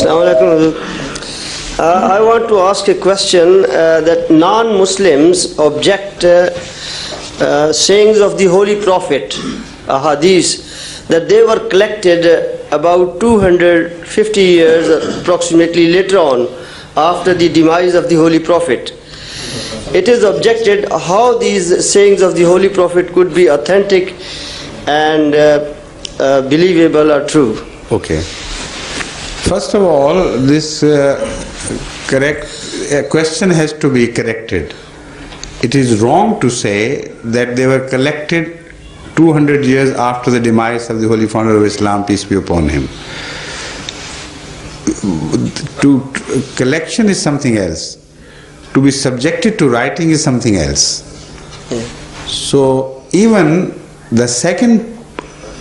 Assalamu alaikum. I want to ask a question that non-Muslims object sayings of the Holy Prophet, Hadith, that they were collected about 250 years approximately later on after the demise of the Holy Prophet. It is objected how these sayings of the Holy Prophet could be authentic and believable or true. Okay. First of all, this question has to be corrected. It is wrong to say that they were collected 200 years after the demise of the Holy Founder of Islam, peace be upon him. Collection is something else. To be subjected to writing is something else. So even the second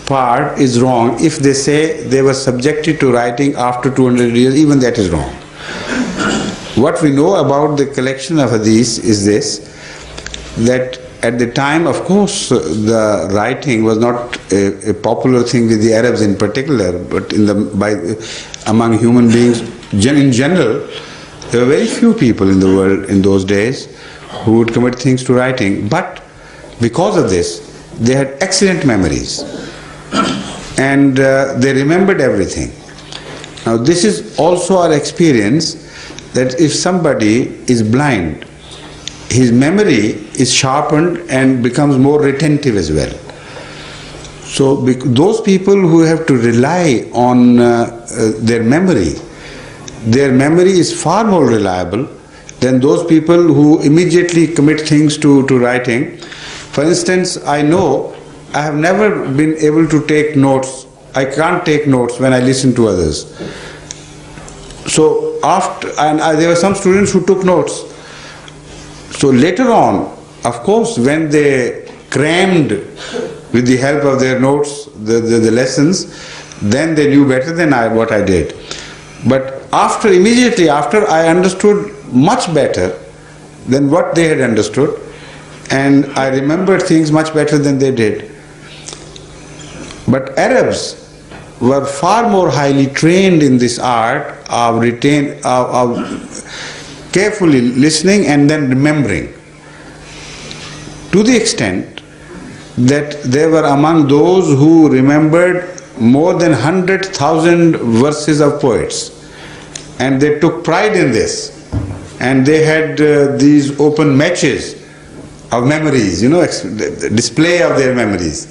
part is wrong. If they say they were subjected to writing after 200 years, even that is wrong. What we know about the collection of hadith is this, that at the time, of course, the writing was not a popular thing with the Arabs in particular, but among human beings in general, there were very few people in the world in those days who would commit things to writing. But because of this, they had excellent memories. And they remembered everything. Now this is also our experience, that if somebody is blind, his memory is sharpened and becomes more retentive as well. So those people who have to rely on their memory is far more reliable than those people who immediately commit things to writing. For instance, I know I have never been able to take notes. I can't take notes when I listen to others. So there were some students who took notes. So later on, of course, when they crammed with the help of their notes, the lessons, then they knew better than what I did. But immediately after, I understood much better than what they had understood, and I remembered things much better than they did. But Arabs were far more highly trained in this art of carefully listening and then remembering, to the extent that they were among those who remembered more than 100,000 verses of poets, and they took pride in this, and they had these open matches of memories, display of their memories.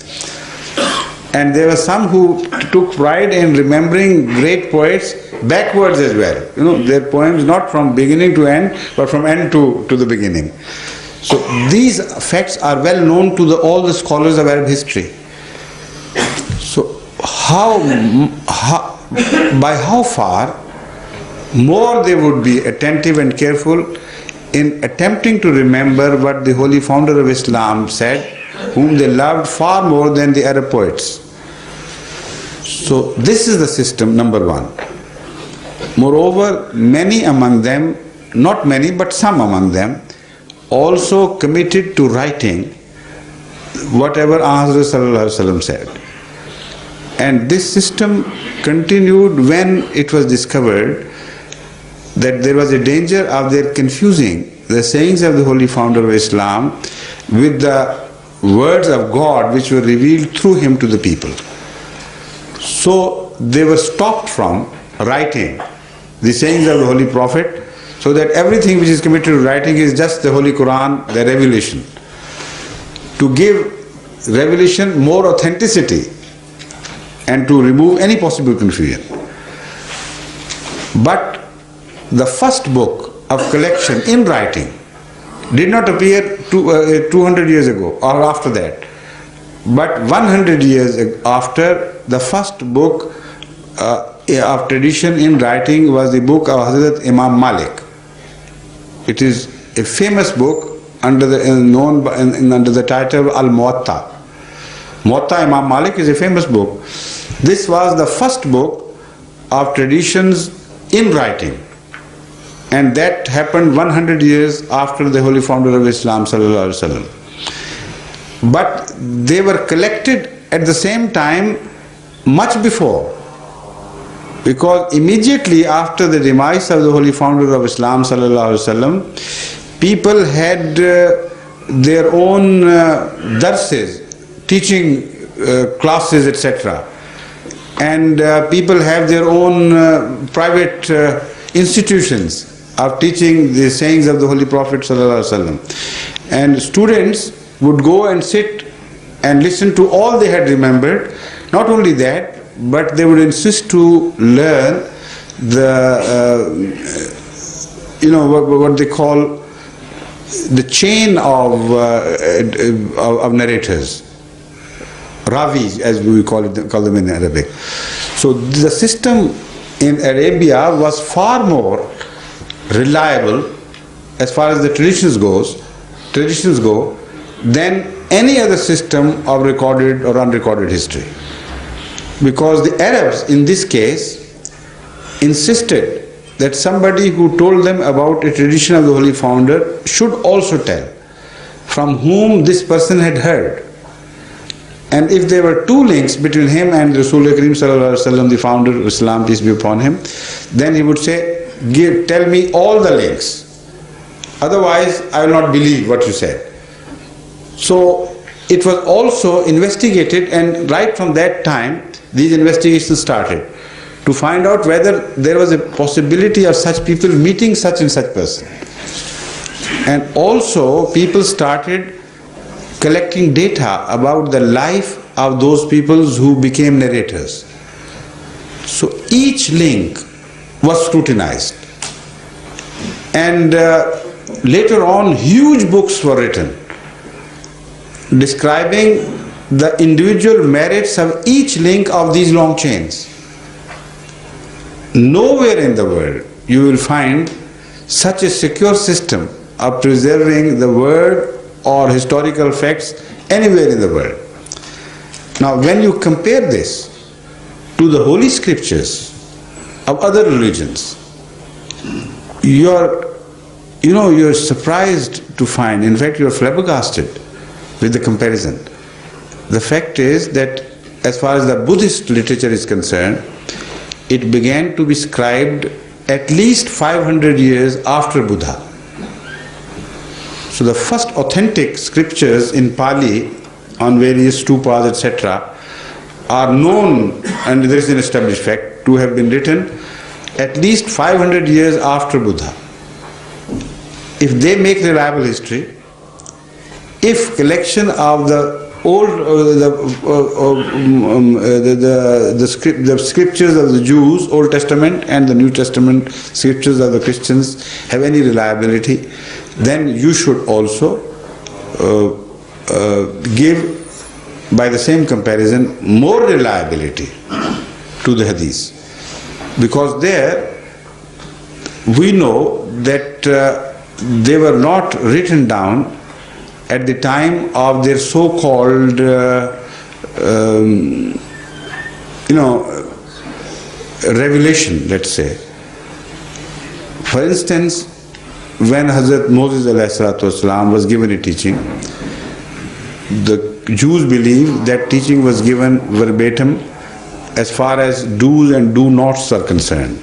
And there were some who took pride in remembering great poets backwards as well. Their poems not from beginning to end, but from end to the beginning. So these facts are well known to all the scholars of Arab history. So by how far more they would be attentive and careful in attempting to remember what the Holy Founder of Islam said, whom they loved far more than the Arab poets. So this is the system, number one. Moreover, many among them, not many, but some among them, also committed to writing whatever Hazrat said. And this system continued when it was discovered that there was a danger of their confusing the sayings of the Holy Founder of Islam with the words of God which were revealed through him to the people. So they were stopped from writing the sayings of the Holy Prophet, so that everything which is committed to writing is just the Holy Quran, the revelation. To give revelation more authenticity and to remove any possible confusion. But the first book of collection in writing did not appear 200 years ago or after that, but 100 years after. The first book of tradition in writing was the book of Hazrat Imam Malik. It is a famous book under the title Al-Muwatta. Muwatta Imam Malik is a famous book. This was the first book of traditions in writing, and that happened 100 years after the Holy Founder of Islam sallallahu alaihi wasallam. But they were collected at the same time much before. Because immediately after the demise of the holy founder of Islam sallallahu alaihi wasallam, people had their own darses, teaching classes, etc. And people have their own private institutions of teaching the sayings of the Holy Prophet sallallahu alaihi wasallam. And students would go and sit and listen to all they had remembered. Not only that, but they would insist to learn the, what they call the chain of narrators, ravis, as we call them in Arabic. So the system in Arabia was far more reliable as far as the traditions go than any other system of recorded or unrecorded history. Because the Arabs in this case insisted that somebody who told them about a tradition of the holy founder should also tell from whom this person had heard. And if there were two links between him and Rasulullah Kareem sallallahu alaihi wasallam, the founder of Islam, peace be upon him, then he would say, tell me all the links. Otherwise, I will not believe what you said. So it was also investigated, and right from that time, these investigations started to find out whether there was a possibility of such people meeting such and such person. And also people started collecting data about the life of those people who became narrators. So each link was scrutinized. And later on, huge books were written describing the individual merits of each link of these long chains. Nowhere in the world you will find such a secure system of preserving the word or historical facts anywhere in the world. Now, when you compare this to the holy scriptures of other religions, you're surprised to find, in fact, you're flabbergasted with the comparison. The fact is that as far as the Buddhist literature is concerned, it began to be scribed at least 500 years after Buddha. So the first authentic scriptures in Pali on various stupas, etc., are known, and there is an established fact, to have been written at least 500 years after Buddha. If they make reliable history, if collection of the old the scriptures of the Jews, Old Testament, and the New Testament scriptures of the Christians have any reliability, then you should also give, by the same comparison, more reliability to the Hadith. Because there we know that they were not written down at the time of their so-called revelation, let's say. For instance, when Hazrat Moses ﷺ was given a teaching, the Jews believe that teaching was given verbatim as far as do's and do nots are concerned.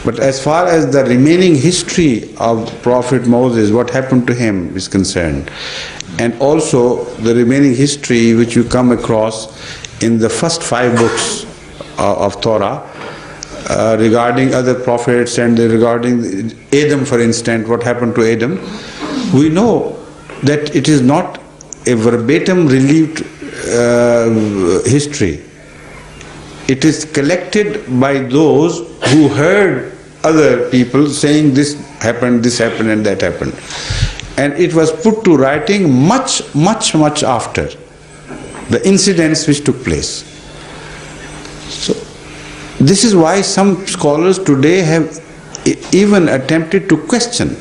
But as far as the remaining history of Prophet Moses, what happened to him is concerned, and also the remaining history which you come across in the first 5 books of Torah regarding other prophets and regarding Adam, for instance, what happened to Adam, we know that it is not a verbatim relieved history. It is collected by those who heard other people saying this happened, and that happened. And it was put to writing much after the incidents which took place. So this is why some scholars today have even attempted to question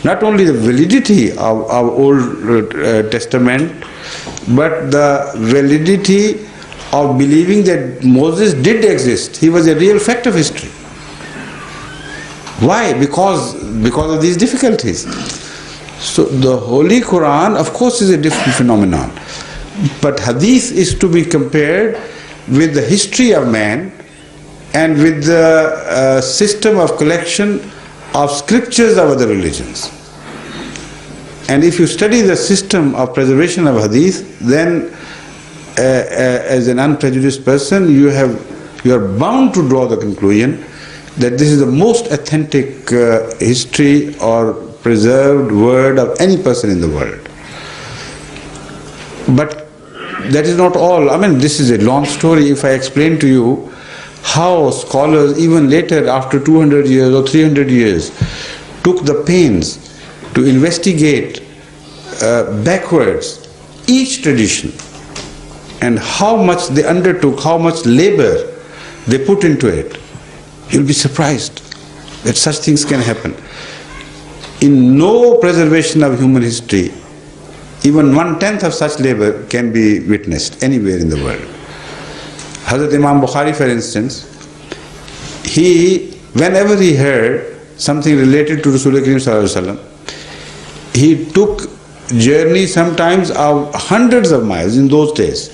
not only the validity of Old Testament, but the validity of believing that Moses did exist. He was a real fact of history. Why? Because of these difficulties. So the Holy Quran, of course, is a different phenomenon. But Hadith is to be compared with the history of man and with the system of collection of scriptures of other religions. And if you study the system of preservation of hadith, then as an unprejudiced person, you are bound to draw the conclusion that this is the most authentic history or preserved word of any person in the world. But that is not all. I mean, this is a long story. If I explain to you how scholars, even later, after 200 years or 300 years, took the pains to investigate backwards each tradition, and how much they undertook, how much labor they put into it, you'll be surprised that such things can happen. In no preservation of human history, even 1/10 of such labor can be witnessed anywhere in the world. Hazrat Imam Bukhari, for instance, whenever he heard something related to Rasul Kareem Sallallahu Alaihi Wasallam, he took journey sometimes of hundreds of miles in those days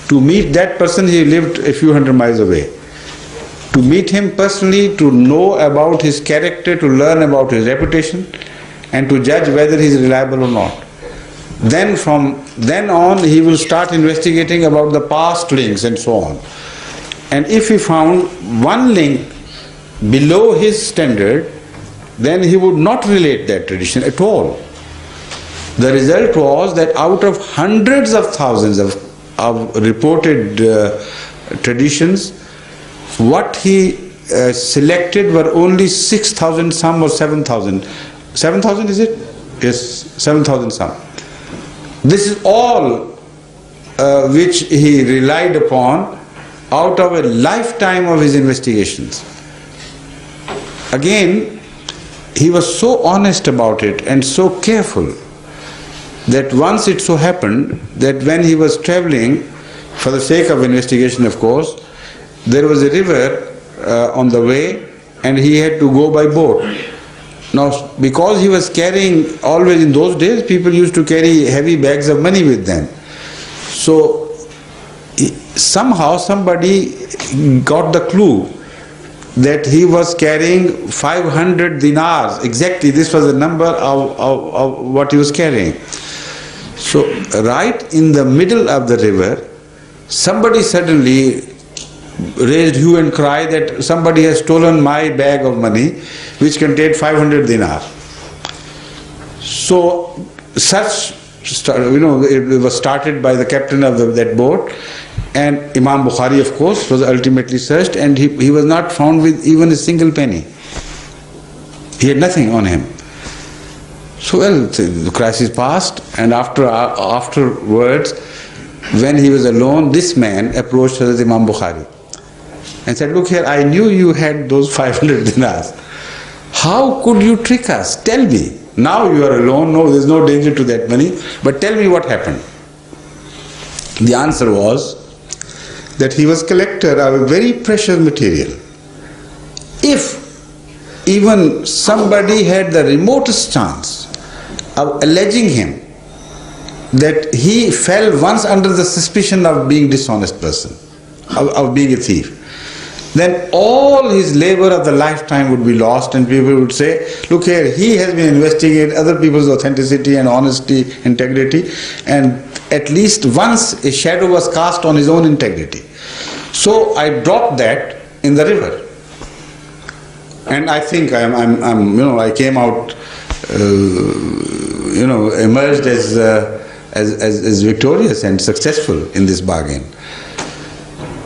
to meet that person. He lived a few hundred miles away. To meet him personally, to know about his character, to learn about his reputation, and to judge whether he is reliable or not. Then from then on, he will start investigating about the past links and so on. And if he found one link below his standard, then he would not relate that tradition at all. The result was that out of hundreds of thousands of reported traditions, what he selected were only 6,000 some or 7,000. 7,000 is it? Yes, 7,000 some. This is all which he relied upon out of a lifetime of his investigations. Again, he was so honest about it and so careful that once it so happened that when he was traveling, for the sake of investigation of course, there was a river on the way and he had to go by boat. Now, because he was carrying, always in those days, people used to carry heavy bags of money with them. So, somehow somebody got the clue that he was carrying 500 dinars. Exactly, this was the number of what he was carrying. So, right in the middle of the river, somebody suddenly raised hue and cry that somebody has stolen my bag of money which contained 500 dinar. So it was started by the captain of that boat, and Imam Bukhari of course was ultimately searched, and he was not found with even a single penny. He had nothing on him. So the crisis passed, and afterwards, when he was alone, this man approached Hazrat Imam Bukhari and said, "Look here, I knew you had those 500 dinars. How could you trick us? Tell me. Now you are alone, no, there's no danger to that money, but tell me what happened." The answer was that he was collector of a very precious material. If even somebody had the remotest chance of alleging him that he fell once under the suspicion of being a dishonest person, of being a thief, then all his labor of the lifetime would be lost, and people would say, "Look here, he has been investigating other people's authenticity and honesty, integrity, and at least once a shadow was cast on his own integrity. So I dropped that in the river." And I think I came out, emerged as victorious and successful in this bargain.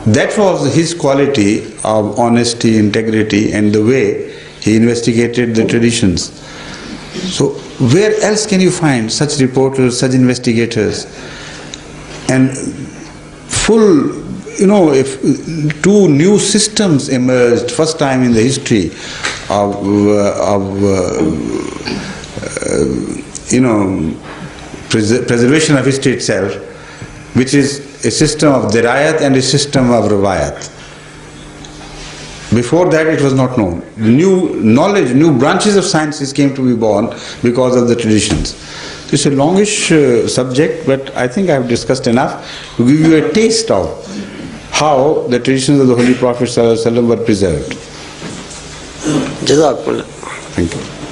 That was his quality of honesty, integrity, and the way he investigated the traditions. So where else can you find such reporters, such investigators? And if two new systems emerged, first time in the history of preservation of history itself, which is a system of dirayat and a system of rawayat. Before that it was not known. New knowledge, new branches of sciences came to be born because of the traditions. It's a longish subject, but I think I have discussed enough to give you a taste of how the traditions of the Holy Prophet ﷺ were preserved. Jazakumullah. Thank you.